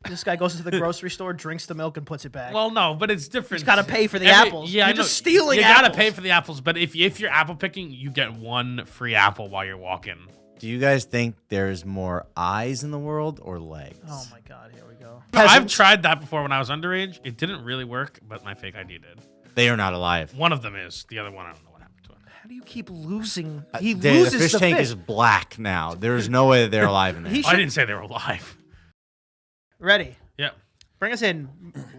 This guy goes to the grocery store, drinks the milk, and puts it back. Well, no, but it's different. He's got to pay for the apples. Yeah, you're just stealing you apples. You got to pay for the apples, but if you're apple picking, you get one free apple while you're walking. Do you guys think there's more eyes in the world or legs? Oh my God, here we go. No, I've tried that before when I was underage. It didn't really work, but my fake ID did. They are not alive. One of them is. The other one, I don't know what happened to him. How do you keep losing? He loses the fish tank is black now. There's no way that they're alive in there. I didn't say they were alive. Ready? Yep. Bring us in.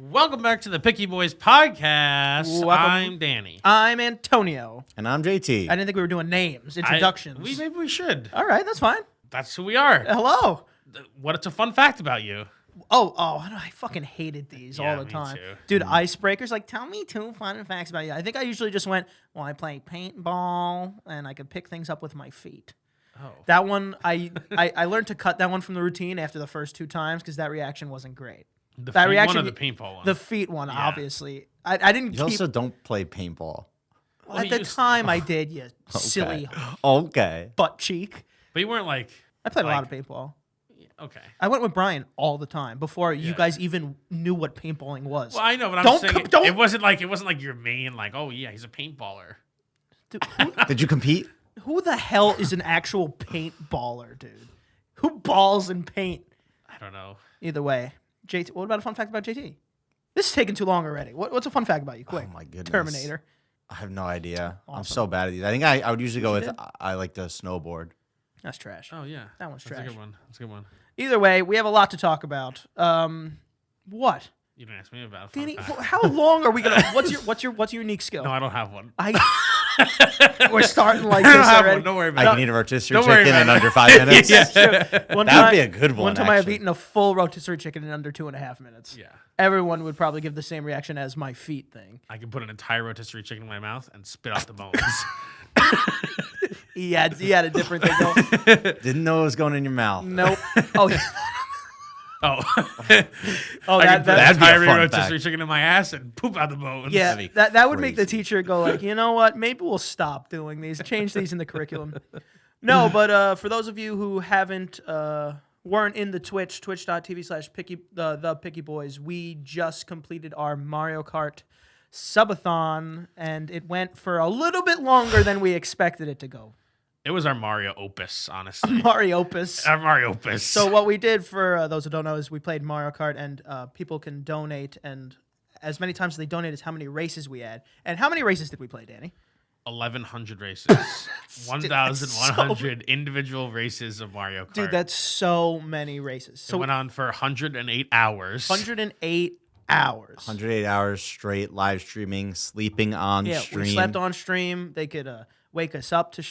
Welcome back to the Picky Boys podcast. Welcome. I'm Danny. I'm Antonio. And I'm JT. I didn't think we were doing names, introductions. Maybe we should. All right, that's fine. That's who we are. Hello. What's a fun fact about you? Oh, I fucking hated these all the me time. too. Dude, icebreakers, like, tell me 2 fun facts about you. I think I usually just went, well, I play paintball, and I could pick things up with my feet. Oh. That one, I learned to cut that one from the routine after the first 2 times because that reaction wasn't great. The that feet reaction, one or the paintball one? The feet one, Yeah. obviously. I didn't You keep... also don't play paintball. Well, at the time, I did, you silly Okay. butt cheek. But you weren't like... I played a lot of paintball. Okay. I went with Brian all the time before you guys even knew what paintballing was. Well, I know, but I'm saying it wasn't like your main, like, oh, yeah, he's a paintballer. Dude, Did you compete? who the hell is an actual paintballer, dude? Who balls in paint? I don't know. Either way. JT, what about a fun fact about JT? This is taking too long already. What's a fun fact about you? Quick. Oh, my goodness. Terminator. I have no idea. Awesome. I'm so bad at these. I think I would usually go with, did? I like to snowboard. That's trash. Oh, yeah. That one's That's trash. a good one. That's a good one. Either way, we have a lot to talk about. What? You didn't ask me about a fun Danny, fact. how long are we gonna? What's your unique skill? No, I don't have one. We're starting like I don't this have already. one. Don't worry I about can it. eat a rotisserie Don't worry chicken in about it. under 5 minutes. That's true. That would be a good one, One time I have actually. eaten a full rotisserie chicken in under 2.5 minutes. Yeah. Everyone would probably give the same reaction as my feet thing. I can put an entire rotisserie chicken in my mouth and spit out the bones. He had a different thing going. Didn't know it was going in your mouth. Nope. Oh, yeah. Oh. Oh, I can put an that'd be a entire fun rotisserie fact. chicken in my ass and poop out the bones. Yeah, That'd be that would make the crazy. teacher go like, you know what? Maybe we'll stop doing these. Change these in the curriculum. No, but for those of you who weren't in the twitch.tv/picky the Picky Boys, we just completed our Mario Kart subathon, and it went for a little bit longer than we expected it to go. It was our Mario opus, honestly. Mario Opus. Our Mario opus. So what we did for those who don't know is we played Mario Kart, and people can donate, and as many times as they donate is how many races we had. And how many races did we play, Danny? 1,100 races. 1,100 individual races of Mario Kart. Dude, that's so many races. It So went on for 108 hours. 108 hours. 108 hours straight live streaming, sleeping on stream. We slept on stream. They could wake us up to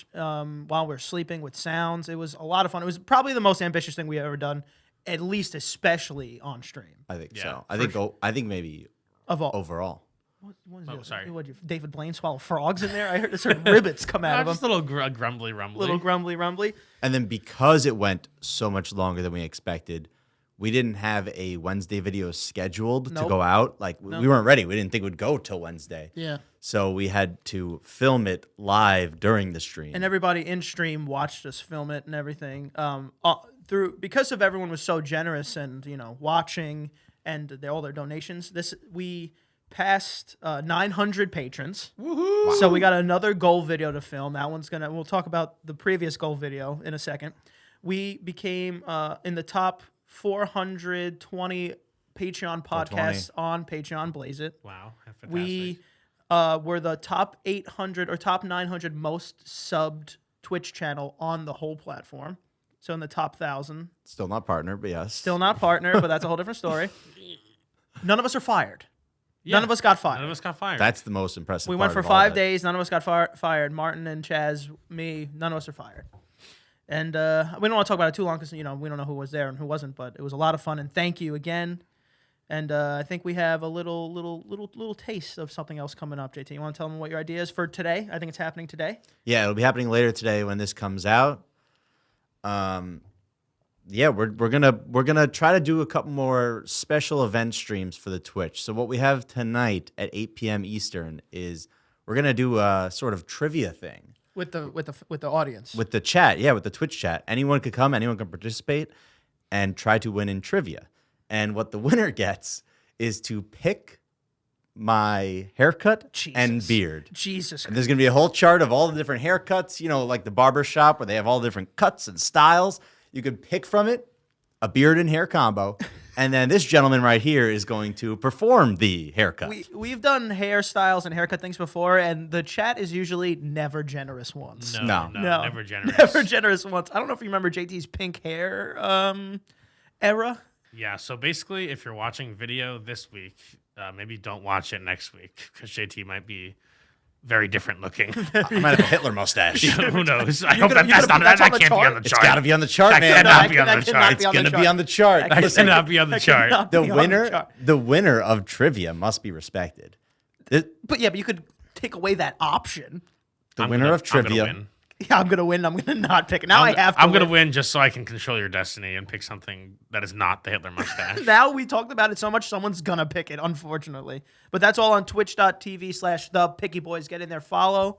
while we're sleeping with sounds. It was a lot of fun. It was probably the most ambitious thing we've ever done, at least especially on stream. I think Yeah, so. for I think maybe Of all. overall. What is Oh, it? sorry. What, David Blaine swallow frogs in there? I heard there's ribbits come out of Just him. a little grumbly rumbly. Little grumbly rumbly. And then because it went so much longer than we expected, we didn't have a Wednesday video scheduled to Nope. go out. Like we weren't ready. We didn't think it would go till Wednesday. Yeah. So we had to film it live during the stream. And everybody in stream watched us film it and everything. Because of everyone was so generous and watching and all their donations. We passed 900 patrons. Woohoo! So we got another goal video to film. That one's we'll talk about the previous goal video in a second. We became in the top 420 Patreon podcasts on Patreon. Blaze it. Wow. Fantastic. We were the top 800 or top 900 most subbed Twitch channel on the whole platform. So in the top 1,000. Still not partner, but yes. Still not partner, but that's a whole different story. None of us are fired. None of us got fired. None of us got fired. That's the most impressive We part went for of all 5 that. days. None of us got fired. Martin and Chaz, me, none of us are fired. And we don't want to talk about it too long because we don't know who was there and who wasn't. But it was a lot of fun. And thank you again. And I think we have a little taste of something else coming up. JT, you want to tell them what your idea is for today? I think it's happening today. Yeah, it'll be happening later today when this comes out. Yeah, we're gonna try to do a couple more special event streams for the Twitch. So what we have tonight at 8 p.m. Eastern is we're gonna do a sort of trivia thing With the audience. with the chat. Yeah, with the Twitch chat. Anyone could come, anyone can participate, and try to win in trivia. And what the winner gets is to pick my haircut and Jesus. beard. Jesus. And there's going to be a whole chart of all the different haircuts, like the barber shop where they have all the different cuts and styles. You could pick from it a beard and hair combo. And then this gentleman right here is going to perform the haircut. We've done hairstyles and haircut things before, and the chat is usually never generous once. No, never generous. Never generous once. I don't know if you remember JT's pink hair era. Yeah, so basically, if you're watching video this week, maybe don't watch it next week because JT might be very different looking. I might have a Hitler mustache. Who knows? I hope that can't be on the chart. It's got to be on the chart, That man. cannot be on the chart. It's going to be on the chart. That cannot be on the chart. The winner of trivia must be respected. But you could take away that option. The winner of trivia. Yeah, I'm gonna win. I'm gonna not pick it. Now I have to. I'm gonna win just so I can control your destiny and pick something that is not the Hitler mustache. Now we talked about it so much, someone's gonna pick it, unfortunately. But that's all on twitch.tv/thepickyboys. Get in there, follow,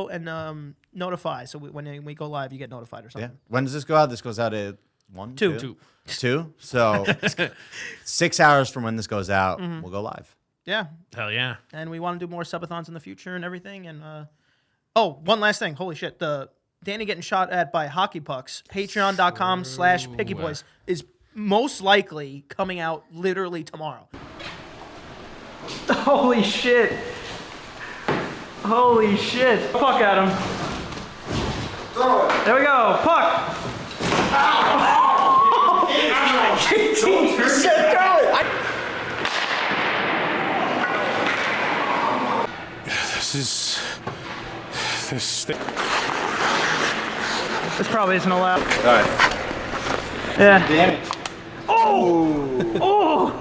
and notify. So when we go live, you get notified or something. Yeah. When does this go out? This goes out at 1, 2. 2? So 6 hours from when this goes out, we'll go live. Yeah. Hell yeah. And we want to do more subathons in the future and everything. And oh, one last thing. Holy shit. The Danny getting shot at by hockey pucks. Patreon.com/pickyboys is most likely coming out literally tomorrow. Holy shit. Holy shit. Puck at him. There we go. Puck. This probably isn't allowed. All right. Yeah. Damage. Oh!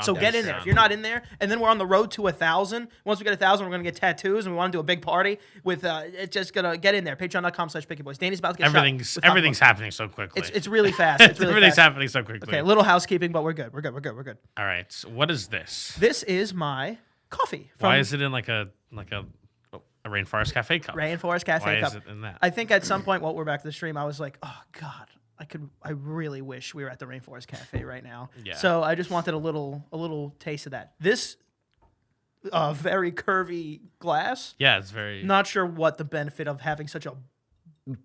So Yonde's get in there. down. If you're not in there, and then we're on the road to 1,000. Once we get 1,000, we're gonna get tattoos, and we want to do a big party with. It's just gonna get in there. Patreon.com/pickyboys. Danny's about to get Everything's shot. everything's happening so quickly. It's really fast. It's really Everything's fast. happening so quickly. Okay, a little housekeeping, but we're good. We're good. All right. So what is this? This is my coffee. From Why is it in like a Rainforest Cafe cup? Rainforest Cafe Why cup. is it in that? I think at some point, while we're back to the stream, I was like, oh God. I really wish we were at the Rainforest Cafe right now. Yeah. So I just wanted a little taste of that. This very curvy glass. Yeah, it's very. Not sure what the benefit of having such a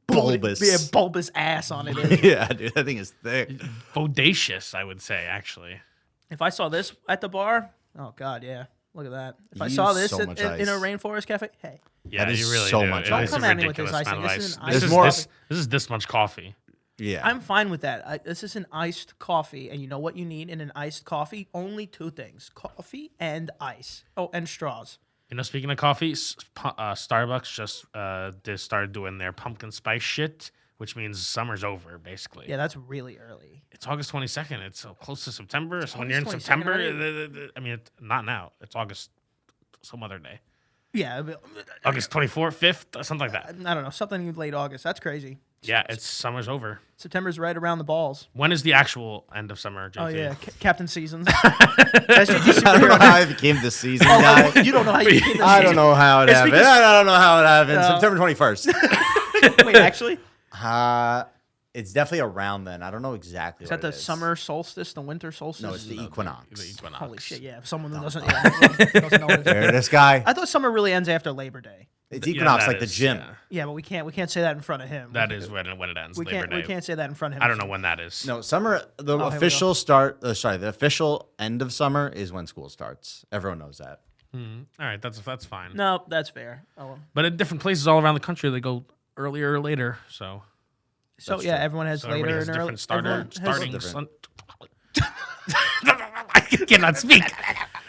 Bulbous ass on it is. Yeah, dude, that thing is thick. bodacious, I would say, actually. If I saw this at the bar, oh God, yeah. Look at that. If I You saw use this so in much a ice. Rainforest Cafe, hey. Yeah, That is you really so do. much It ice. is Don't a come at me with this ridiculous amount of icing. This ice. is an This iced is more- this is this much coffee. Yeah. I'm fine with that. This is an iced coffee, and you know what you need in an iced coffee? Only two things: coffee and ice. Oh, and straws. You know, speaking of coffee, Starbucks just started doing their pumpkin spice shit, which means summer's over, basically. Yeah, that's really early. It's August 22nd. It's so close to September. So when August you're in 22nd September, already? I mean, not now. It's August some other day. Yeah, but, August 24th, 5th, something like that. I don't know, something late August. That's crazy. Yeah, it's summer's over. September's right around the balls. When is the actual end of summer, JT? Oh yeah, Captain Seasons. That's JT I don't know superhero. how I became the season guy. You don't know how you became the I season. don't know how it It's happened. because- I don't know how it happened. No. September 21st. Wait, actually, It's definitely around then. I don't know exactly. is that what the it is. summer solstice, the winter solstice? No, it's the equinox. The equinox. Holy shit! Yeah, if someone who doesn't, doesn't know what it There, is. this guy. I thought summer really ends after Labor Day. It's Yeah, equinox, that like the is, gym. yeah. Yeah, but we can't say that in front of him. That is when it ends. we Labor can't Day. we can't say that in front of him. I don't know when that is. No, summer. The here we official start. The official end of summer is when school starts. Everyone knows that. All right, that's fine. No, that's fair. Oh, well. But in different places all around the country, they go earlier or later. So So That's yeah, true. everyone has so later everybody has and early. different starter starting. Different. I cannot speak.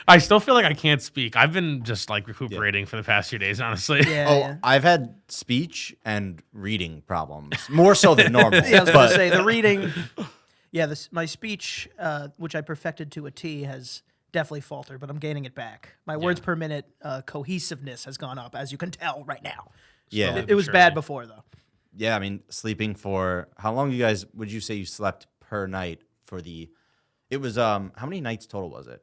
I still feel like I can't speak. I've been just like recuperating for the past few days, honestly. Yeah, Oh, yeah. I've had speech and reading problems more so than normal. Yeah, I was but gonna say the reading. Yeah, my speech, which I perfected to a T, has definitely faltered, but I'm gaining it back. My words per minute cohesiveness has gone up, as you can tell right now. yeah, It was Surely. bad before though. yeah. I mean, sleeping for how long? You guys would you say you slept per night for the? It was how many nights total was it?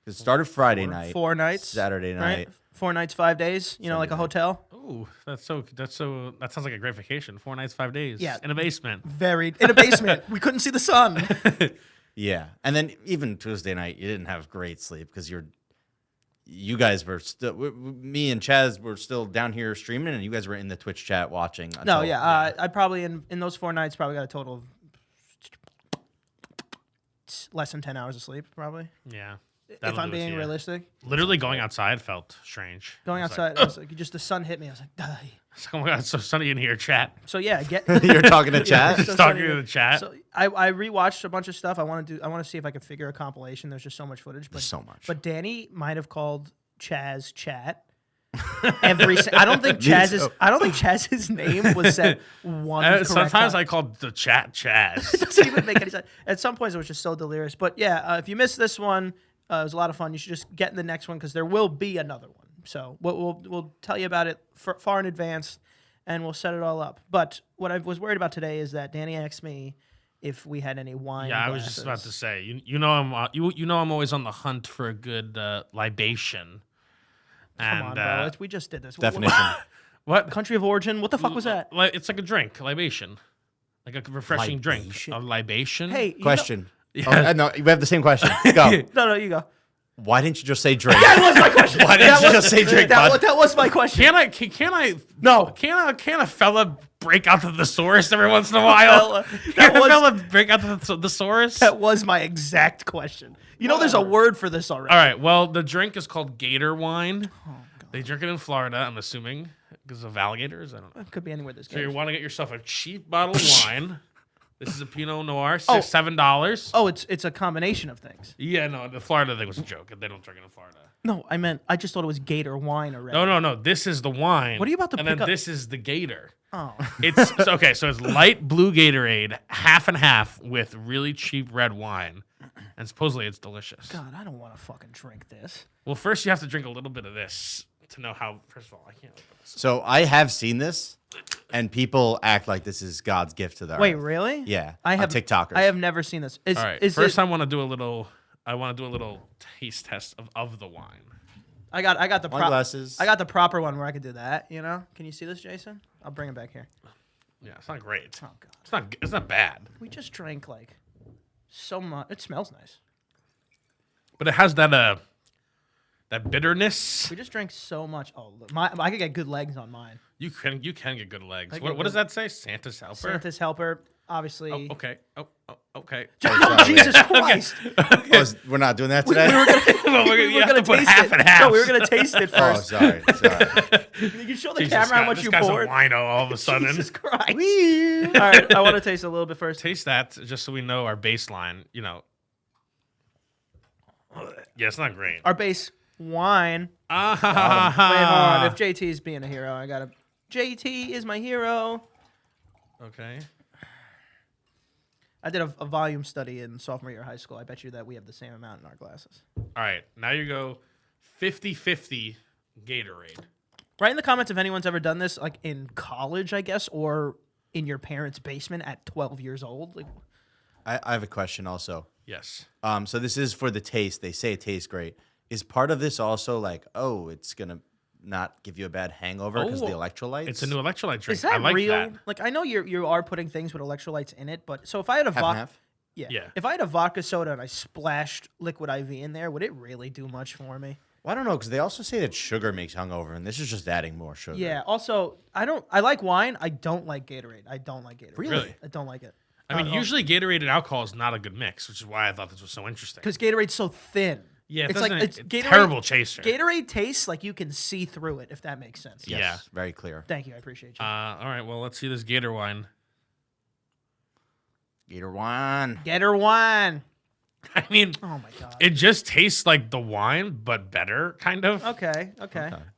Because it started Friday night, 4 nights, Saturday night. right? 4 nights, 5 days. You know, like a hotel. Ooh, Ooh, that sounds like a great vacation. 4 nights, 5 days. Yeah. In a basement. In a basement. We couldn't see the sun. Yeah, and then even Tuesday night, you didn't have great sleep because you guys were still, me and Chaz were still down here streaming, and you guys were in the Twitch chat watching. No, yeah. I probably, in those 4 nights, probably got a total of less than 10 hours of sleep, probably. Yeah. If I'm being realistic. Literally going outside felt strange. Going outside, I was like, just the sun hit me. I was like, die. Oh my God, it's so sunny in here, chat. So yeah, You're talking to chat? so Just talking sunny. to the chat. So I rewatched a bunch of stuff. I want to see if I could figure a compilation. There's just so much footage. But There's so much. But Danny might have called Chaz chat. I don't think Chaz's name was said one correct Sometimes time. I called the chat Chaz. It doesn't even make any sense. At some points, it was just so delirious. But yeah, if you missed this one, it was a lot of fun. You should just get in the next one because there will be another one. So we'll tell you about it far in advance, and we'll set it all up. But what I was worried about today is that Danny asked me if we had any wine. Yeah, I was just about to say. You know I'm always on the hunt for a good libation. Come on, bro. We just did this. Definition. What? Country of origin? What the fuck was that? It's like a drink, libation, like a refreshing drink. Libation? A libation. Hey, Question. Yeah. No, we have the same question. Go. No, you go. Why didn't you just say drink? That was my question. Why didn't you just say drink, bud? That was my question. Can a fella break out the thesaurus every once in a while? Can a fella break out the thesaurus? That was my exact question. You know, there's a word for this already. All right. Well, the drink is called Gator wine. Oh, they drink it in Florida, I'm assuming, because of alligators. I don't know. It could be anywhere this So you goes. want to get yourself a cheap bottle of wine. This is a Pinot Noir, $7. Oh, it's a combination of things. Yeah, no, the Florida thing was a joke. They don't drink it in Florida. No, I just thought it was Gator wine already. No. This is the wine. What are you about to and pick then up? this is the Gator. Oh. So it's light blue Gatorade, half and half with really cheap red wine. And supposedly it's delicious. God, I don't want to fucking drink this. Well, first you have to drink a little bit of this to know how. First of all, I can't. So I have seen this, and people act like this is God's gift to the Wait, earth. really? Yeah, I have TikTokers. I have never seen this. All right. First, I want to do a little taste test of the wine. I got the glasses. I got the proper one where I could do that. You know? Can you see this, Jason? I'll bring it back here. Yeah, it's not great. Oh God. It's not bad. We just drank like so much. It smells nice. But it has that bitterness. We just drank so much. Oh, look, I could get good legs on mine. You can get good legs. I What get does good- that say? Santa's helper. Santa's helper, obviously. Oh, okay. Okay. No, Jesus Christ. Oh, we're not doing that today. You have to put half and half. No, we were gonna taste it Oh, first. sorry. You can show the Jesus, camera how God, much this you guy's poured. a wino all of a sudden. Jesus Christ. All right, I want to taste a little bit first. Taste that just so we know our baseline. You know. Yeah, it's not great. Our base wine. Ah, Wait, hold on. If JT's being a hero, I gotta. JT is my hero. Okay. I did a volume study in sophomore year of high school. I bet you that we have the same amount in our glasses. All right. Now you go 50-50 Gatorade. Write in the comments if anyone's ever done this, like in college, I guess, or in your parents' basement at 12 years old. Like, I have a question also. Yes. So this is for the taste. They say it tastes great. Is part of this also like, oh, it's gonna not give you a bad hangover because of the electrolytes? It's a new electrolyte drink. is that I like real? that. Like, I know you are putting things with electrolytes in it, but so if I had a half and vodka, half. yeah, if I had a vodka soda and I splashed liquid IV in there, would it really do much for me? Well, I don't know because they also say that sugar makes hungover, and this is just adding more sugar. Yeah. Also, I like wine. I don't like Gatorade. I don't like Gatorade. Really? I don't like it. I mean, usually Gatorade and alcohol is not a good mix, which is why I thought this was so interesting. Because Gatorade's so thin. Yeah, it's like it's Gatorade, terrible chaser. Gatorade tastes like you can see through it, if that makes sense. Yes, Yeah. very clear. Thank you. I appreciate you. All right, well, let's see this Gator wine. Gator wine. Gator wine. I mean, Oh my god. it just tastes like the wine, but better, kind of. Okay.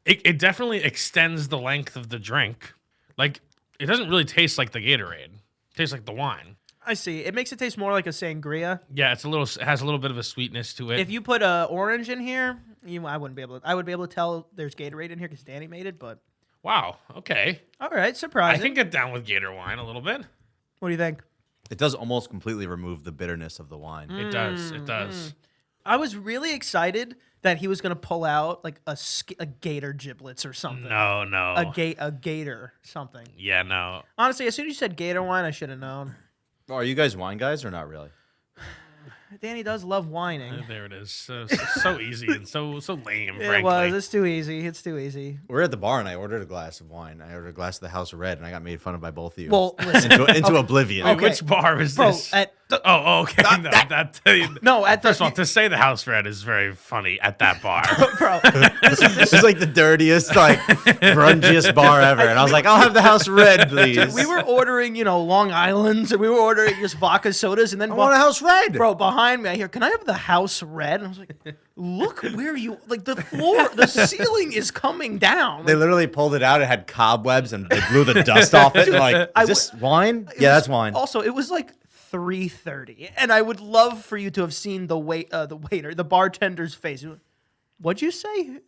It definitely extends the length of the drink. Like, it doesn't really taste like the Gatorade. It tastes like the wine. I see. It makes it taste more like a sangria. Yeah, it has a little bit of a sweetness to it. If you put a orange in here, I wouldn't be able to. I would be able to tell there's Gatorade in here because Danny made it. But Wow, okay. all right, I surprising. can get down with Gator wine a little bit. What do you think? It does almost completely remove the bitterness of the wine. It does. It does. I was really excited that he was gonna pull out like a gator giblets or something. No, no. A gator something. Yeah, no. Honestly, as soon as you said gator wine, I should have known. Oh, are you guys wine guys or not really? Danny does love whining. There it is. So easy and so lame, It frankly. was. It's too easy. It's too easy. We're at the bar and I ordered a glass of wine. I ordered a glass of the House of Red and I got made fun of by both of you. Well, listen, into oblivion. Wait, Okay. which bar is bro. this? Okay. No, No, at the First of all, to say the house red is very funny at that bar. bro. This is like the dirtiest, like grungiest bar ever. And I was like, I'll have the House Red, please. We were ordering, Long Island's, and we were ordering just vodka sodas, and then I want a House Red. bro, behind me, I hear, "Can I have the House Red?" And I was like, "Look where you like the floor, the ceiling is coming down." They literally pulled it out. It had cobwebs and they blew the dust off it. And like, is this wine? Yeah, that's wine. Also, it was like 3:30, and I would love for you to have seen the waiter, the bartender's face. He went, "What'd you say?"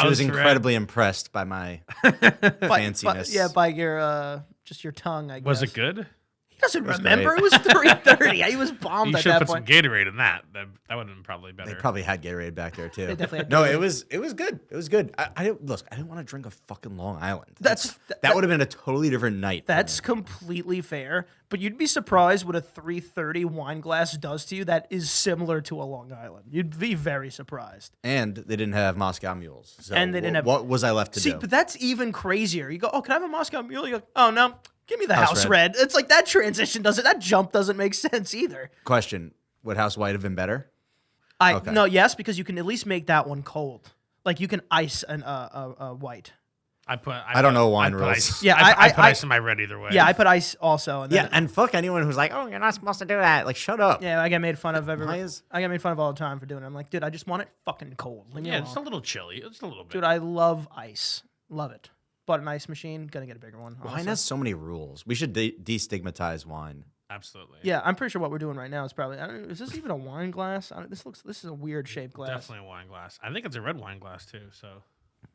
She was incredibly impressed by my fanciness. By your just your tongue. I guess. Was it good? He doesn't was remember. great. It was 3:30. He was bombed You at should that put point. some Gatorade in that. That would have been probably better. They probably had Gatorade back there too. definitely had No, Gatorade. it was good. It was good. I didn't want to drink a fucking Long Island. That would have been a totally different night. for That's me. completely fair, but you'd be surprised what a 3:30 wine glass does to you that is similar to a Long Island. You'd be very surprised. And they didn't have Moscow mules. So And they didn't have- What was I left to See, do? but that's even crazier. You go, "Oh, can I have a Moscow Mule?" You go, "Oh, no, give me the House House Red. Red." It's like that that jump doesn't make sense either. Question: would House White have been better? Okay. No, yes, because you can at least make that one cold. Like you can ice a white. I don't know wine I put rules. Ice. Yeah, I put ice in my red either way. Yeah, I put ice also. And then, Yeah, and fuck anyone who's like, "Oh, you're not supposed to do that." Like, shut up. yeah, I get made fun of Why is- I get made fun of all the time for doing it. I'm like, dude, I just want it fucking cold. Leave me Yeah, alone. just a little chilly. Just a little bit. Dude, I love ice. Love it. Bought an ice machine. Gonna get a bigger one. Wine honestly. has so many rules. We should destigmatize wine. Absolutely. Yeah, I'm pretty sure what we're doing right now is probably. Is this even a wine glass? This is a weird shaped glass. Definitely a wine glass. I think it's a red wine glass too. So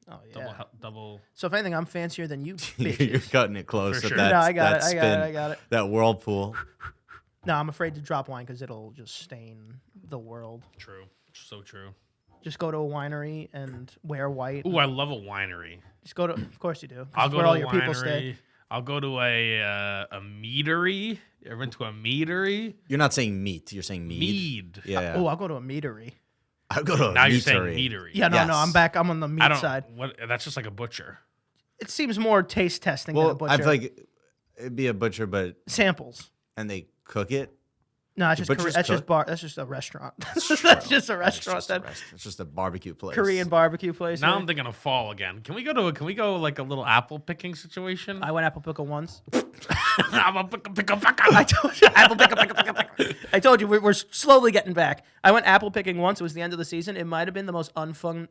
Oh yeah. double. So if anything, I'm fancier than you. You're bitches. cutting it close. For with sure. that, No, I got that it. I got spin, it. I got it. That whirlpool. No, I'm afraid to drop wine because it'll just stain the world. True. So true. Just go to a winery and wear white. Ooh, I love a winery. Just go to. Of course you do. 'cause I'll it's go where to all a your people stay. winery. I'll go to a meadery. You ever been to a meadery? You're not saying meat. You're saying mead. Mead. Yeah. Oh, I'll go to a meatery. I'll go to a Now you're saying meatery. meadery. Yeah, no, Yes. I'm back. I'm on the I meat don't. side. What? That's just like a butcher. It seems more taste testing than a Well, butcher. I feel like it'd be a butcher, but Samples. and they cook it. No, that's just butchers that's just cook? bar. That's just a restaurant. That's true. just a It's restaurant. just a That it's just a barbecue place. Korean barbecue place. Now right? I'm thinking of fall again. Can we go like a little apple picking situation? I went apple pickle once. I'm a pick a I told you apple pickle. I told you we're slowly getting back. I went apple picking once. It was the end of the season. It might have been the most unfun.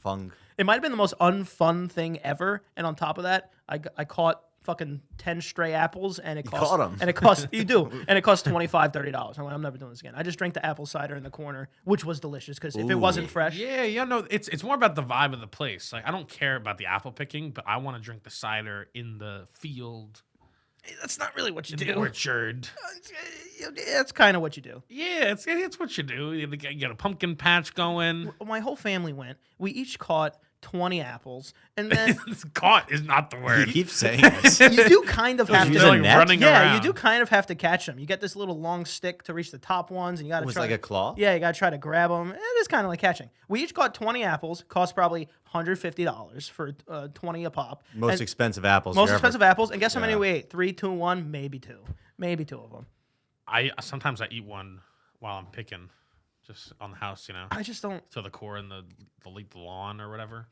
Fung. It might have been the most unfun thing ever. And on top of that, I caught fucking 10 stray apples, and it cost. caught 'em. And it cost you do, and it cost $25, $30. I went, I'm never doing this again. I just drank the apple cider in the corner, which was delicious because if it wasn't fresh, Yeah, no, it's more about the vibe of the place. Like I don't care about the apple picking, but I want to drink the cider in the field, that's not really what you in the do. orchard. That's kind of what you do. Yeah, it's what you do. You get a pumpkin patch going. My whole family went. We each caught 20 apples, and then Caught is not the He word. keeps saying this. you do kind of have Use to. a like net? running Yeah, around. you do kind of have to catch them. You get this little long stick to reach the top ones, and you got It to was try. like a claw. Yeah, you got to try to grab them. It is kind of like catching. We each caught 20 apples. Cost probably $150 for 20 a pop. Most And expensive apples. most you ever- expensive apples. And guess how many Yeah. we ate? 3, 2, 1, maybe two of them. I sometimes I eat one while I'm picking, just on the house, I just don't. to the core and the lawn or whatever.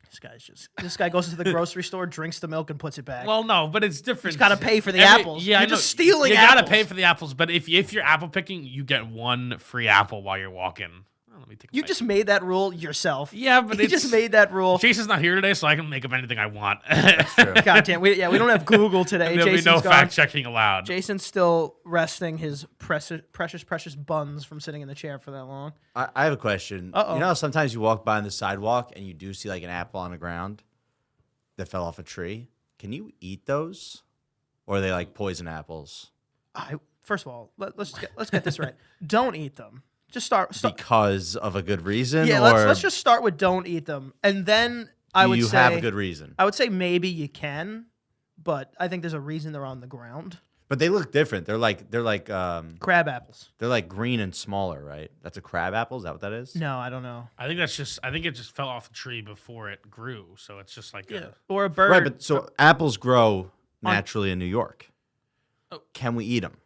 This guy goes to the grocery store, drinks the milk, and puts it back. Well, no, but it's different. He's gotta pay for the apples. Yeah, You're I know. just stealing You apples. gotta pay for the apples, but if you're apple picking, you get one free apple while you're walking. Oh, let me take a You bite. just made that rule yourself. Yeah, but you just made that rule. Jason's not here today, so I can make up anything I want. God damn, we don't have Google today. There'll be Jason's no gone. fact checking allowed. Jason's still resting his precious buns from sitting in the chair for that long. I have a question. Uh-oh. You know how sometimes you walk by on the sidewalk and you do see like an apple on the ground that fell off a tree? Can you eat those? Or are they like poison apples? First of all, let's get this right. Don't eat them. Just start. because of a good reason? Yeah, or let's just start with don't eat them, and then I do would you say have a good reason? I would say maybe you can, but I think there's a reason they're on the ground. But they look different. They're like Crab apples. they're like green and smaller, right? That's a crab apple. Is that what that is? No, I don't know. I think it just fell off the tree before it grew, so it's just like Or a bird. Right, but so apples grow naturally in New York. Oh. Can we eat them?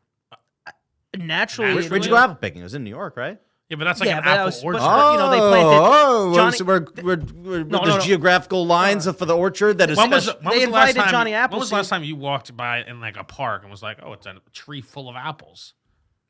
naturally. Naturally? Where'd you go apple picking? It was in New York, right? Yeah, but that's like Yeah, an but that apple was- but- orchard. you know, they planted- Johnny- so we're No, there's no, no. geographical lines for the orchard that is. When was They the last invited time? Johnny When was the Appleseed. last time you walked by in like a park and was like, "Oh, it's a tree full of apples"?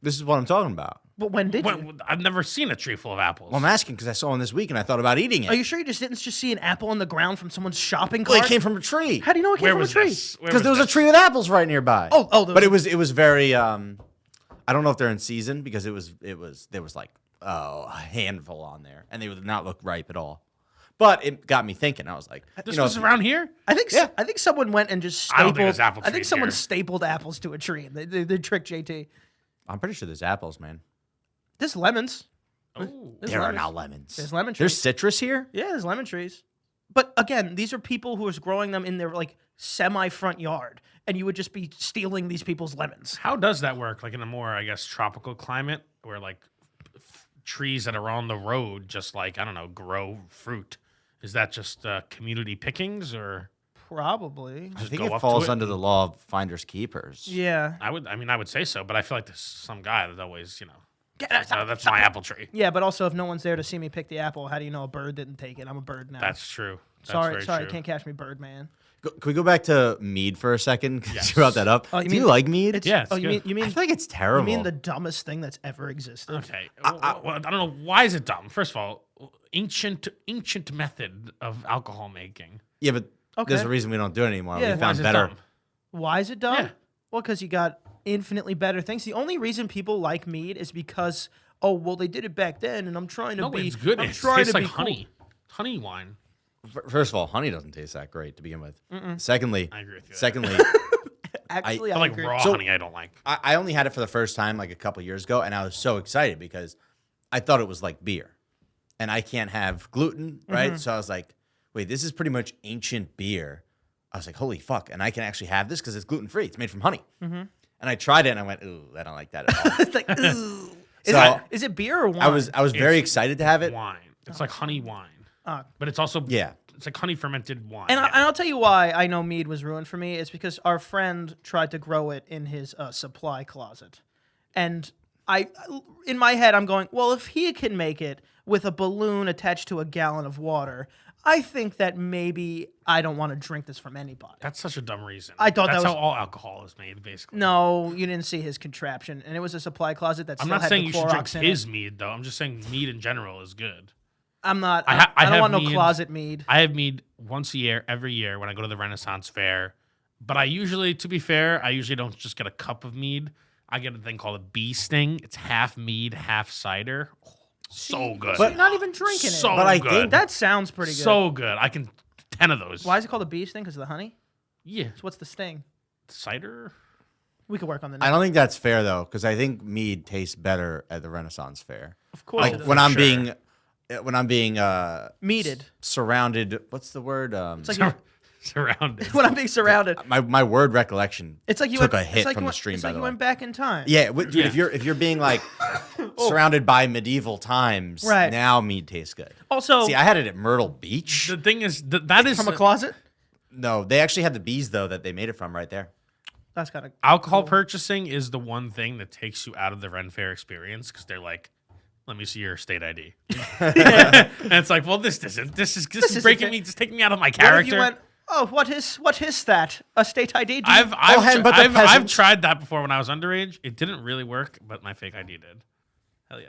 This is what I'm talking about. But when did you? When, I've never seen a tree full of apples. Well, I'm asking because I saw one this week and I thought about eating it. Are you sure you just didn't just see an apple on the ground from someone's shopping Well, cart? it came from a tree. How do you know it came Where from was a tree? this? Where Because there was a this? tree with apples right nearby. Oh, but it was very. I don't know if they're in season because there was like a handful on there and they would not look ripe at all. But it got me thinking. I was like, This was around here. I think I think someone went and just I don't stapled. think there's apple I think trees someone here. stapled apples to a tree. And they tricked JT. I'm pretty sure there's apples, man. There's lemons. Oh, There's There are lemons. now lemons. There's lemon trees. There's citrus here. Yeah, there's lemon trees. But again, these are people who are growing them in their like semi-front yard, and you would just be stealing these people's lemons. how does that work? Like in a more, I guess, tropical climate where like trees that are on the road just like I don't know grow fruit. Is that just community pickings or? Probably. I Just think go it up to falls it under the law of finders keepers. Yeah. I would say so, but I feel like there's some guy that always, Get out, stop, that's stop. my apple tree. Yeah, but also if no one's there to see me pick the apple, how do you know a bird didn't take it? I'm a bird now. That's true. That's sorry, very sorry, true. can't catch me, bird man. Can we go back to mead for a second? 'Cause Yes. you brought that up. Oh, you Do you mean- like mead? It's, Yeah, it's oh, you good. mean I feel like it's terrible. you mean the dumbest thing that's ever existed? Okay. Well, I don't know why is it dumb. First of all, ancient method of alcohol making. Yeah, but Okay. there's a reason we don't do it anymore. Yeah. We Why Why found is it better. dumb? Why is it dumb? Yeah. Well, because you got infinitely better things. The only reason people like mead is because they did it back then, and I'm trying to No, be. it's good. I'm It trying tastes to like be cool. honey. Honey wine. First of all, honey doesn't taste that great to begin with. Secondly, I agree with you there. secondly, Actually, I I like agree. raw So- honey. I don't like. I only had it for the first time like a couple years ago, and I was so excited because I thought it was like beer, and I can't have gluten, right? So I was like, wait, this is pretty much ancient beer. I was like, holy fuck, and I can actually have this because it's gluten free. It's made from honey. And I tried it, and I went, ooh, I don't like that at all. It's like, ooh. So- Is it beer or wine? I was very It's excited to have it. Wine. It's like honey wine, Ah. but it's also Yeah. It's like honey fermented wine. And, yeah. and I'll tell you why I know mead was ruined for me. It's because our friend tried to grow it in his supply closet. And in my head, I'm going, well, if he can make it with a balloon attached to a gallon of water, I think that maybe I don't want to drink this from anybody. That's such a dumb reason. I thought that that's was- how all alcohol is made, basically. No, you didn't see his contraption. And it was a supply closet that I'm still not had saying the you should drink Clorox in his it. mead, though. I'm just saying mead in general is good. I'm not. I I don't have want no mead. closet mead. I have mead once a year, every year when I go to the Renaissance Fair. But I usually, to be fair, I usually don't just get a cup of mead. I get a thing called a bee sting. It's half mead, half cider. Oh, so good. So you're not even drinking so it. But I good. think That sounds pretty good. So good. I can 10 of those. Why is it called a bee sting? Because of the honey? Yeah. So what's the sting? Cider? We could work on the I next. don't think that's fair though, because I think mead tastes better at the Renaissance Fair. Of course, Like it does. when I'm sure. being Meaded. surrounded. What's the word? It's like you're- Surrounded. when I'm being surrounded. My word recollection. It's like you took went, a hit it's like from you the went, stream. It's By like the you way, went back in time. yeah, dude. Yeah. If you're being like surrounded by medieval times, Right. now mead tastes good. Also, See, I had it at Myrtle Beach. The thing is, that is from a closet. No, they actually had the bees though that they made it from right there. That's kind of alcohol purchasing is the one thing that takes you out of the Ren Fair experience because they're like, let me see your state ID. And it's like, well, this isn't. This is isn't breaking fair. me, just taking me out of my What character. if you went? Oh, what is that? A state ID? Do you- I've but the I've peasants- tried that before when I was underage. It didn't really work, but my fake ID did. Hell yeah.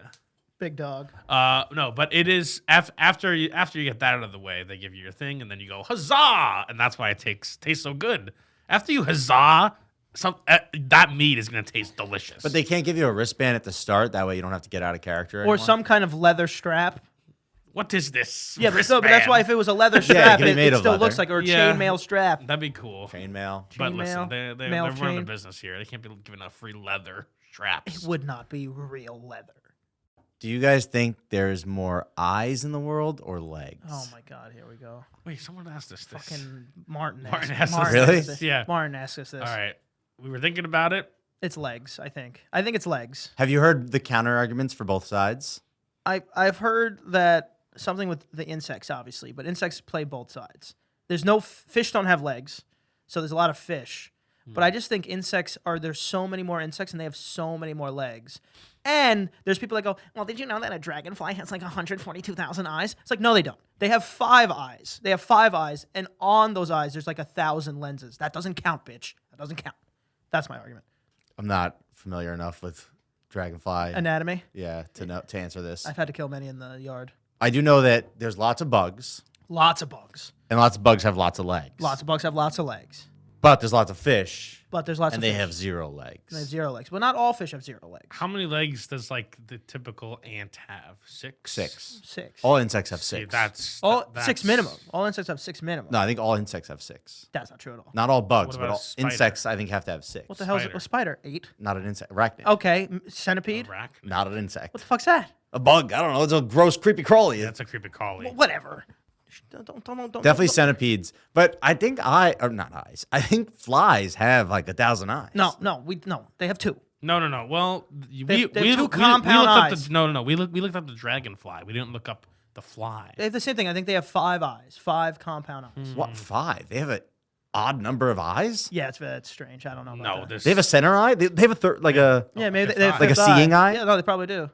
big dog. No, but it is after you get that out of the way, they give you your thing, and then you go huzzah, and that's why it tastes so good. After you huzzah, that meat is gonna taste delicious. But they can't give you a wristband at the start. That way you don't have to get out of character. Or anymore. some kind of leather strap. what is this? Yeah, but that's why if it was a leather it strap, could be made it of still leather. looks like or a Yeah. chainmail strap. that'd be cool. chainmail. But Chainmail, listen, they're mail running chain. a business here. They can't be giving out free leather straps. It would not be real leather. Do you guys think there's more eyes in the world or legs? Oh my God, here we go. Wait, someone asked us this. Fucking Martin. Martin asked asked us Really? asked us- Yeah. Martin asked us this. All right. We were thinking about it. It's legs, I think. I think it's legs. Have you heard the counter arguments for both sides? I've heard that something with the insects, obviously, but insects play both sides. There's no fish don't have legs, so there's a lot of fish. But I just think there's so many more insects and they have so many more legs. And there's people that go, well, did you know that a dragonfly has like 142,000 eyes? It's like, no, they don't. They have 5 eyes. They have 5 eyes, and on those eyes, there's like 1,000 lenses. That doesn't count, bitch. That doesn't count. That's my argument. I'm not familiar enough with dragonfly. Anatomy. Yeah, to answer this. I've had to kill many in the yard. I do know that there's lots of bugs, Lots of bugs. and lots of bugs have lots of legs. Lots of bugs have lots of legs. But there's lots of fish, But there's lots and of they fish. have 0 legs. They have 0 legs. But not all fish have 0 legs. How many legs does like the typical ant have? 6? 6. 6. All insects have See, 6. that's All that's, 6 minimum. All insects have 6 minimum. No, I think all insects have 6. That's not true at all. Not all bugs, What but about a all spider? insects I think have to have 6. What the hell is Spider. a spider? 8. Not an insect. Arachnid. Okay, centipede. Arachnid. Not an insect. What the fuck's that? A bug. I don't know. It's a gross, creepy crawly. That's a creepy collie. Whatever. Don't. Definitely centipedes. But I think not eyes. I think flies have like 1,000 eyes. No. They have 2. No. Well, They have two we looked compound up eyes. no. We looked up the dragonfly. We didn't look up the fly. They have the same thing. I think they have 5 eyes. 5 compound eyes. What, 5? They have an odd number of eyes? Yeah, it's strange. I don't know. About No, that. this They have a center eye? They have a third, like a... Yeah, maybe fifth they have eye. Like a fifth seeing eye? Yeah, no, they probably do.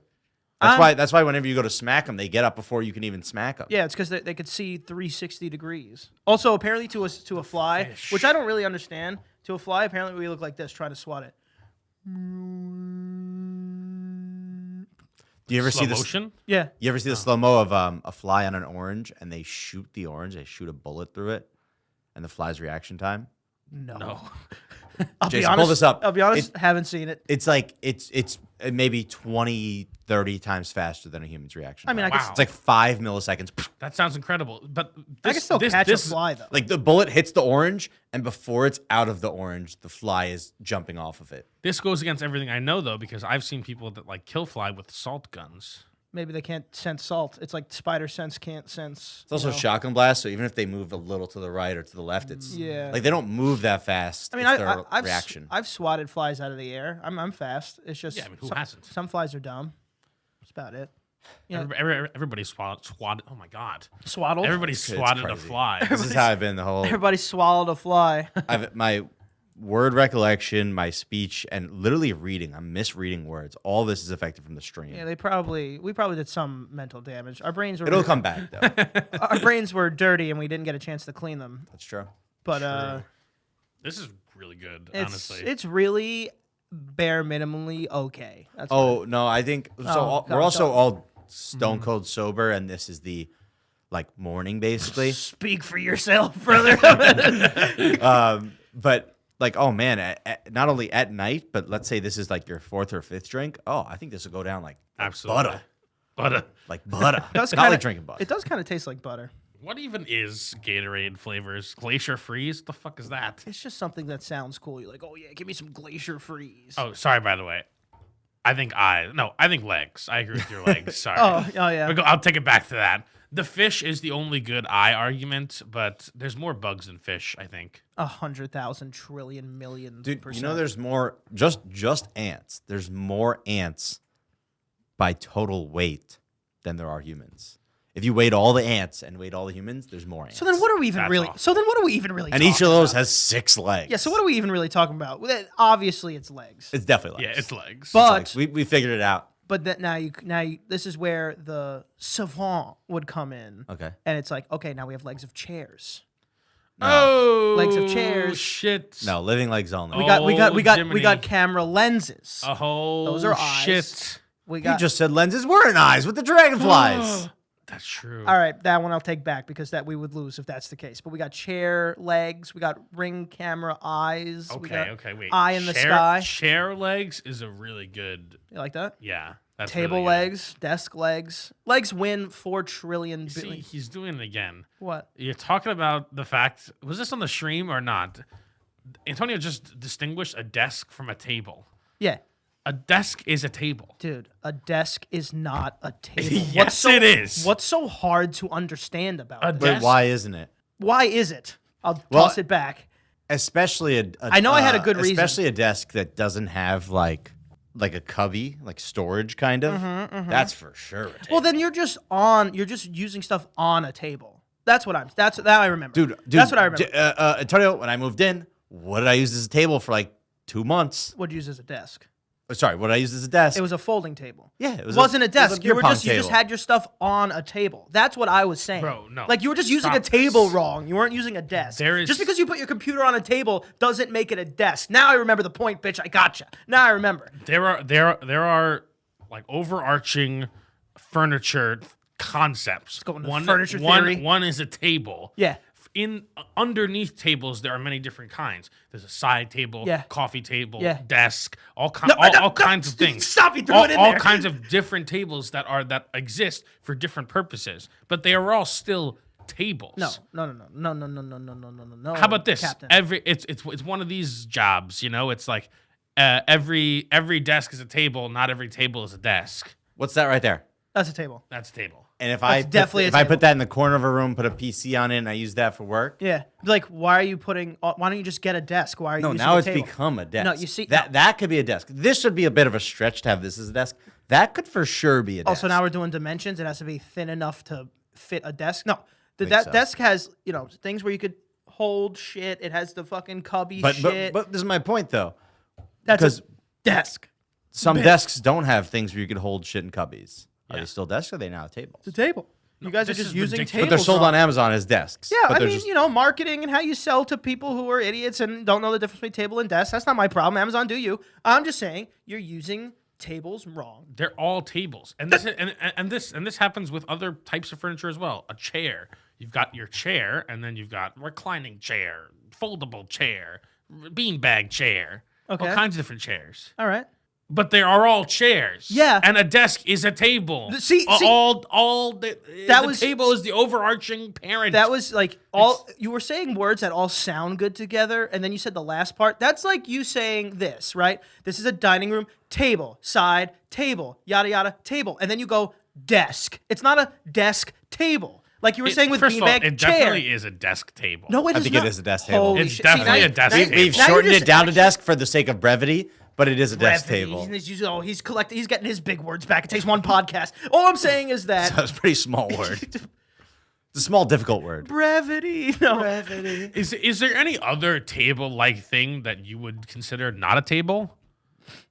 That's why whenever you go to smack them, they get up before you can even smack them. Yeah, it's because they could see 360 degrees. Also, apparently to a fly, Fish. which I don't really understand, to a fly, apparently we look like this trying to swat it. Do you ever slow see this? motion. You ever see the slow-mo of a fly on an orange and they shoot the orange, they shoot a bullet through it, and the fly's reaction time? No. I'll be Jason, honest. pull this up. I'll be honest, haven't seen it. It's like it's maybe 20, 30 times faster than a human's reaction. I mean, time. I guess Wow. It's like 5 milliseconds. That sounds incredible. But I can still catch a fly though. Like the bullet hits the orange, and before it's out of the orange, the fly is jumping off of it. This goes against everything I know though, because I've seen people that like kill fly with salt guns. Maybe they can't sense salt. It's like spider sense can't sense. It's also shotgun blast, so even if they move a little to the right or to the left, it's Yeah. like they don't move that fast. I mean, It's their I've reaction. I've swatted flies out of the air. I'm fast. It's just Yeah, I mean, who hasn't? Some flies are dumb. That's about it. Yeah, Everybody swatted. Oh my god! swaddled. Everybody It's swatted a crazy. fly. This is how I've been the whole. Everybody swallowed a fly. My word recollection, my speech, and literally reading. I'm misreading words. All this is affected from the stream. Yeah, we probably did some mental damage. Our brains were It'll come back though. our brains were dirty and we didn't get a chance to clean them. That's true. But This is really good, honestly. it's really bare minimally okay. That's Oh no, I think so. God, We're also don't. all stone cold sober, and this is the like morning basically. speak for yourself, brother. But like, oh man, not only at night, but let's say this is like your 4th or 5th drink. Oh, I think this will go down like Absolutely. butter, But like butter. Does Not kinda- like drinking butter. It does kind of taste like butter. what even is Gatorade flavors? Glacier Freeze? What the fuck is that? It's just something that sounds cool. You're like, oh yeah, give me some Glacier Freeze. Oh, sorry. By the way, I think legs. I agree with your legs. Sorry. Oh yeah. I'll take it back to that. The fish is the only good eye argument, but there's more bugs than fish, I think. 100,000 trillion million Dude, percent. you know there's more just ants. There's more ants by total weight than there are humans. If you weighed all the ants and weighed all the humans, there's more ants. So then what are we even That's really? awesome. So then what are we even really? And each talking of those about? has 6 legs. Yeah. So what are we even really talking about? Well, obviously it's legs. It's definitely legs. Yeah, it's legs. But- It's legs. We figured it out. But that now you this is where the savant would come in. Okay. And it's like, okay, now we have legs of chairs. oh, Legs of chairs. Shit. No, living legs only. We got we Jiminy. got camera lenses. Oh, Those are eyes. shit. We You got just said lenses weren't eyes with the dragonflies. That's true. all right. That one I'll take back because that we would lose if that's the case. But we got chair legs. We got ring camera eyes. we got Okay, wait. Eye in the sky. Chair legs is a really good. You like that? Yeah, that's Table really good. legs, desk legs. Legs win 4 trillion See, billion. he's doing it again. What? You're talking about the fact. Was this on the stream or not? Antonio just distinguished a desk from a table. Yeah. A desk is a table. Dude, a desk is not a table. Yes, it is. What's so hard to understand about A this? Wait, desk? why isn't it? Why is it? I'll Well, toss it back. Especially I know I had a good reason. Especially a desk that doesn't have like a cubby, like storage kind of. That's for sure. A table. Well, then you're just using stuff on a table. That's that I remember. dude, that's what I remember. Antonio, when I moved in, what did I use as a table for like 2 months? Would use as a desk. Sorry, what did I use as a desk? It was a folding table. Yeah, It wasn't a desk. beer You pong just table. had your stuff on a table. That's what I was saying. Bro, no. Like you were just using a Stop table this. wrong. You weren't using a desk. There is- Just because you put your computer on a table doesn't make it a desk. Now I remember the point, bitch. I gotcha. Now I remember. There are like overarching furniture concepts. go into furniture theory. One is a table. Yeah. Underneath tables, there are many different kinds. There's a side table, Yeah. coffee table, Yeah. desk, all No, kinds of things. Stop, you threw all, it in all there. kinds of different tables that exist for different purposes, but they are all still tables. No. How about this? Captain. It's one of these jobs, you know. It's like every desk is a table. Not every table is a desk. What's that right there? That's a table. That's a table. And if definitely a if I table. put that in the corner of a room, put a PC on it, and I use that for work. Yeah. Like, why don't you just get a desk? Why are you No, using now a it's table? become a desk. No, you see- that could be a desk. This would be a bit of a stretch to have this as a desk. That could for sure be a desk. Also, now we're doing dimensions. It has to be thin enough to fit a desk. No, the Think so. desk has things where you could hold shit. It has the fucking cubby but shit. this is my point though. That's because a desk. Some desks don't have things where you could hold shit in cubbies. Are Yeah. they still desks or are they now tables? It's a table. You guys are this just is using ridiculous. tables. But they're sold wrong. on Amazon as desks. Yeah, but I they're mean, just- marketing and how you sell to people who are idiots and don't know the difference between table and desk. That's not my problem. Amazon, do you? I'm just saying you're using tables wrong. They're all tables, and this happens with other types of furniture as well. A chair, you've got your chair, and then you've got reclining chair, foldable chair, beanbag chair, Okay. all kinds of different chairs. All right. But they are all chairs. Yeah. and a desk is a table. See- the was- table is the overarching parent. That was like you were saying words that all sound good together, and then you said the last part. That's like you saying this, right? This is a dining room table, side table, yada yada table, and then you go desk. It's not a desk table, like you were saying with First of all, beanbag it chair. definitely is a desk table. No, it I is think not. it is a desk table. Holy It's shit. definitely now- a desk now- table. We've now you're shortened just- it down to desk for the sake of brevity, but it is a desk Brevity. table. He's collecting. He's getting his big words back. It takes one podcast. All I'm saying is that That's a pretty small word. It's a small, difficult word. brevity. No. Is there any other table-like thing that you would consider not a table?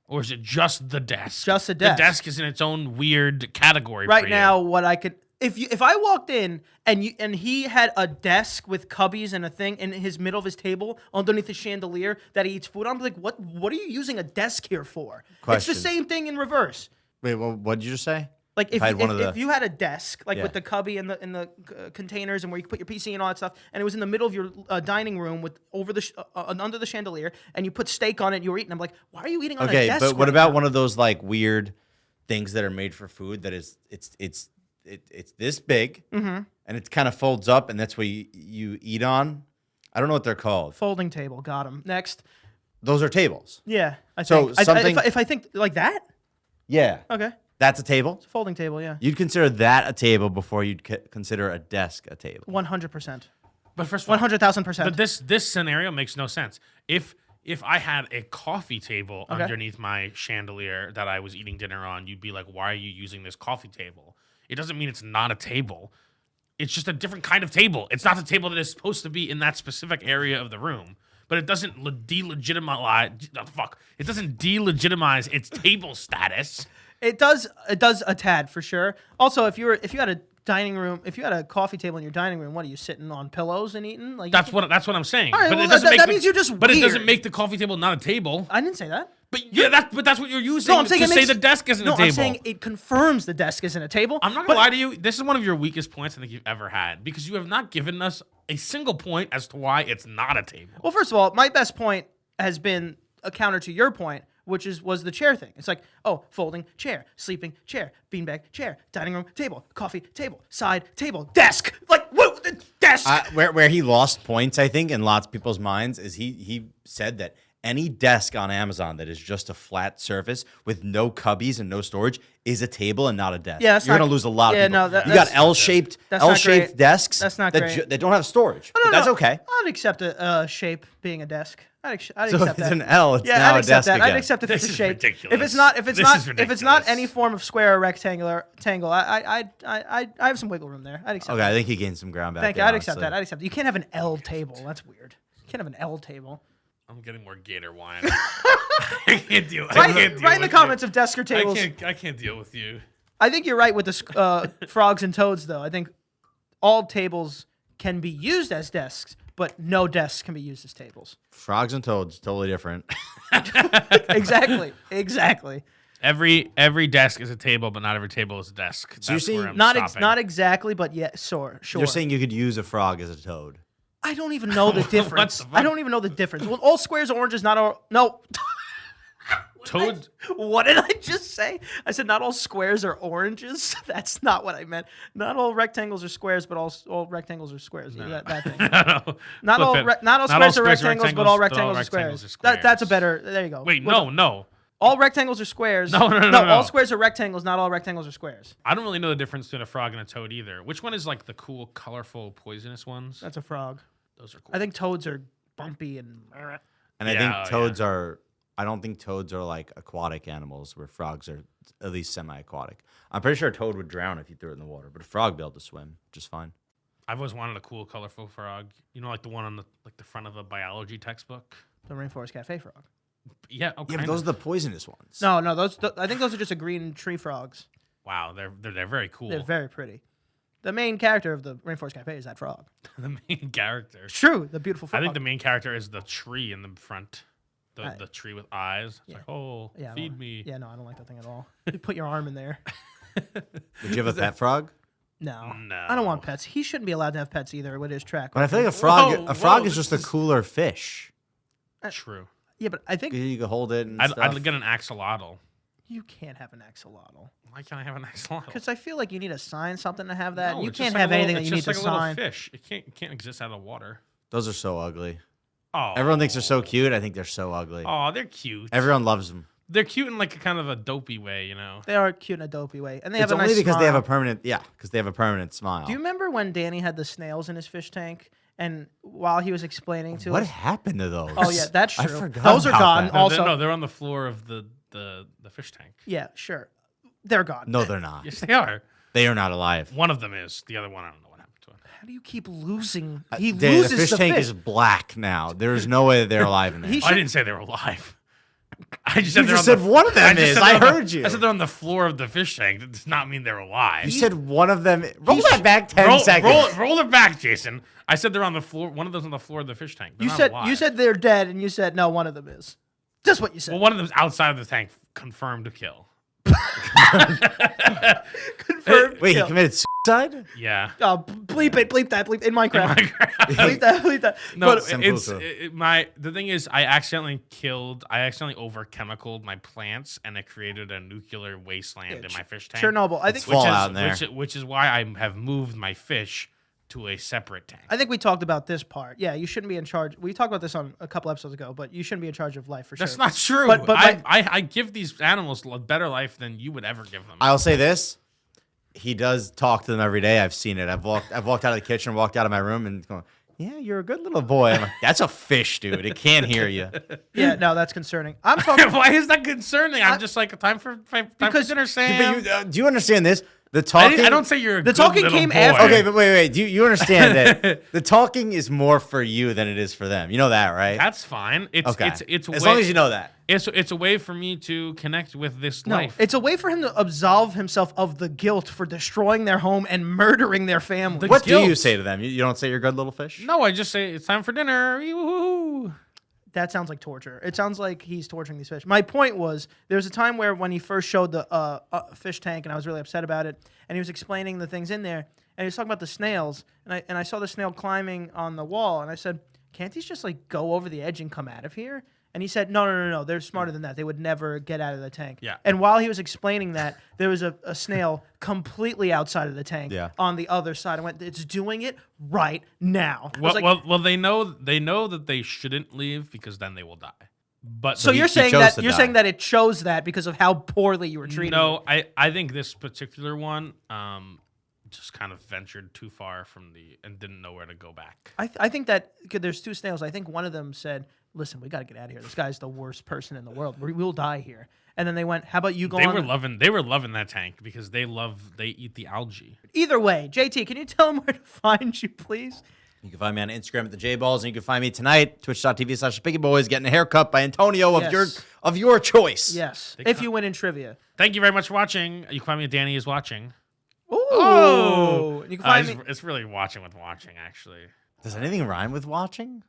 Or is it just the desk? Just a desk. The desk is in its own weird category. Right for now, you. what I could if I walked in and he had a desk with cubbies and a thing in his middle of his table underneath the chandelier that he eats food on, I'm like, what are you using a desk here for? Question. It's the same thing in reverse. Wait, what did you just say? Like if I had one of if the- you had a desk like Yeah. with the cubby and the containers and where you could put your PC and all that stuff, and it was in the middle of your dining room with over the under the chandelier, and you put steak on it, and you were eating. I'm like, why are you eating on a Okay, desk? but what right about now? one of those like weird things that are made for food that is it's this big and it kind of folds up and that's what you eat on? I don't know what they're called. folding table? Got him. Next. Those are tables. Yeah. I So think. something- if I think like that, Yeah. okay. That's a table? Folding table. Yeah. You'd consider that a table before you'd consider a desk a table. 100%. But first of all, 100,000%. but this scenario makes no sense. If I had a coffee table Okay. underneath my chandelier that I was eating dinner on, you'd be like, why are you using this coffee table? It doesn't mean it's not a table. It's just a different kind of table. It's not the table that is supposed to be in that specific area of the room. But it doesn't delegitimize. It doesn't delegitimize its table status. It does a tad for sure. Also, if you had a dining room, if you had a coffee table in your dining room, what are you sitting on pillows and eating? Like That's what I'm saying. All right, but well, it doesn't that- make that the- means you're just But it weird. doesn't make the coffee table not a table. I didn't say that. But yeah, that's what you're using No, I'm saying to it say makes, the desk isn't no, a table. I'm saying it confirms the desk isn't a table. I'm not gonna lie to you. This is one of your weakest points I think you've ever had because you have not given us a single point as to why it's not a table. Well, first of all, my best point has been a counter to your point, which was the chair thing. It's like, oh, folding chair, sleeping chair, beanbag chair, dining room table, coffee table, side table, desk. Like, what? The desk. Where he lost points, I think, in lots of people's minds is he said that any desk on Amazon that is just a flat surface with no cubbies and no storage is a table and not a desk. Yeah, that's you're not- gonna lose a lot yeah, of people. no, You got that's L-shaped That's not great. desks. That's not that great. They don't have storage. No, But that's no, okay. I'd accept a shape being a desk. I'd So accept if it's that. an L, it's Yeah, now I'd a accept desk that. again. I'd accept if This it's a is shape. ridiculous. If it's not This is any ridiculous. form of square or rectangle, I have some wiggle room there. I'd accept. Okay, that. I think he gained some ground back. Thank you. there, I'd accept honestly. that. I'd accept. You can't have an L table. That's weird. You can't have an L table. I'm getting more Gator wine. I can't deal. I can't deal Write in the with comments you. of desk or tables. I can't deal with you. I think you're right with the frogs and toads, though. I think all tables can be used as desks, but no desks can be used as tables. Frogs and toads, totally different. Exactly. Exactly. Every desk is a table, but not every table is a desk. So you're That's saying where I'm Not stopping. exactly, but yeah, sure. You're saying you could use a frog as a toad. I don't even know the What difference. the fuck? I don't even know the difference. Well, all squares are oranges, not all. No. Toad. What did I just say? I said not all squares are oranges. That's not what I meant. Not all rectangles are squares, but all rectangles are squares. That thing. No. Not all, Flip it. not all Not squares are rectangles, but all rectangles are rectangles squares. are That's a squares. better. There you go. Wait, Well, no. All rectangles are squares. No. All squares are rectangles. Not all rectangles are squares. I don't really know the difference between a frog and a toad either. Which one is like the cool, colorful, poisonous ones? That's a frog. Those are cool. I think toads are bumpy and. And I Yeah, think toads are. I don't think toads are like aquatic animals, where frogs are at least semi-aquatic. I'm pretty sure a toad would drown if you threw it in the water, but a frog would be able to swim just fine. I've always wanted a cool, colorful frog. You know, like the one on the front of a biology textbook. The Rainforest Cafe frog. Yeah. Yeah, Okay. but those are the poisonous ones. No, I think those are just a green tree frogs. Wow, they're very cool. They're very pretty. The main character of the Rainforest Cafe is that frog. The main character. It's true, the beautiful frog. I think the main character is the tree in the front. I- The tree with eyes. It's like, oh, Yeah, I don't feed like- me. Yeah, no, I don't like that thing at all. You put your arm in there. Would you have a pet frog? No, No. I don't want pets. He shouldn't be allowed to have pets either with his track. But I feel like Whoa, a frog whoa, is just this a is- cooler fish. True. Yeah, but I think You can hold it and I'd stuff. get an axolotl. you can't have an axolotl Why can't I have an axolotl? because I feel like you need to sign something to have that. No, You it's just can't like have a little- anything that you need it's to just like a sign. little fish. It can't exist out of water. Those are so ugly. Oh, Everyone thinks they're so cute. I think they're so ugly. Oh, they're cute. Everyone loves them. They're cute in like a kind of a dopey way, you know. They are cute in a dopey way, and they It's have a only nice because they have a smile. permanent smile. Do you remember when Danny had the snails in his fish tank, and while he was explaining to What us? happened to those? Oh yeah, that's true. I forgot Those are about gone. that. Also, they're on the floor of the fish tank. yeah, sure, they're gone. No, they're not. Yes, they are. They are not alive. One of them is. The other one, I don't know what happened to it. How do you keep losing? He Danny, loses the fish tank is black now. There is no way that they're alive in there. He I didn't say they were alive. I just said You they're just on said the, one of them just is. said I they're on the- heard you. I said they're on the floor of the fish tank. That does not mean they're alive. You said one of them. Roll that back 10 seconds. Roll it back, Jason. I said they're on the floor. One of them's on the floor of the fish tank. They're You not said alive. you said they're dead, and you said no. One of them is. Just what you said. Well, one of them's outside of the tank, confirmed kill. Confirmed Wait, he kill. committed suicide? Yeah. Oh, bleep it, bleep that, bleep in Minecraft. Minecraft. bleep that, bleep that. No, But it's Simple. the thing is, I accidentally over chemicaled my plants, and it created a nuclear wasteland in my fish tank. Chernobyl. I think It's Fallout in there. Which is why I have moved my fish to a separate tank. I think we talked about this part. Yeah, you shouldn't be in charge. We talked about this on a couple episodes ago, but you shouldn't be in charge of life for sure. That's not true. But I give these animals a better life than you would ever give them. I'll say this. He does talk to them every day. I've seen it. I've walked out of the kitchen, walked out of my room, and going, yeah, you're a good little boy. I'm like, that's a fish, dude. It can't hear you. Yeah, no, that's concerning. I'm talking. Why is that concerning? I'm just like time for dinner, Sam. Do you understand this? The talking. I don't say you're a The good talking little came boy. after- Okay, but wait. Do you understand that the talking is more for you than it is for them? You know that, right? That's fine. It's okay. it's as long as you know that. It's a way for me to connect with this No, life. it's a way for him to absolve himself of the guilt for destroying their home and murdering their family. What do you guilt. say to them? You don't say you're a good little fish? No, I just say it's time for dinner. Woo-hoo-hoo. That sounds like torture. It sounds like he's torturing these fish. My point was, there was a time where when he first showed the fish tank, and I was really upset about it, and he was explaining the things in there, and he was talking about the snails, and I saw the snail climbing on the wall, and I said, can't these just like go over the edge and come out of here? And he said, no, they're smarter than that. They would never get out of the tank. Yeah. And while he was explaining that, there was a snail completely outside of the tank on the other side. I went, it's doing it right now. I was Well, like, well, they know that they shouldn't leave because then they will die. But So he you're saying chose that to you're die. saying that it chose that because of how poorly you were treating no, it. I think this particular one just kind of ventured too far from and didn't know where to go back. I think that there's two snails. I think one of them said, "Listen, we got to get out of here. This guy's the worst person in the world. We'll die here." And then they went, "How about you go They on?" were loving that tank because they eat the algae. Either way, JT, can you tell them where to find you, please? You can find me on Instagram at the JBalls, and you can find me tonight, twitch.tv/PickyBoys, getting a haircut by Antonio of your choice. Yes, Big if time. you win in trivia. Thank you very much for watching. You can find me at Danny is watching. Ooh. Oh, You can find me. it's really watching with watching actually. Does anything rhyme with watching?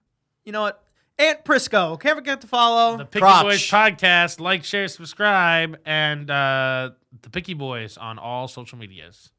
You know what? Aunt Prisco. Can't forget to follow. The Picky Crotch. Boys podcast. Like, share, subscribe, and the Picky Boys on all social medias.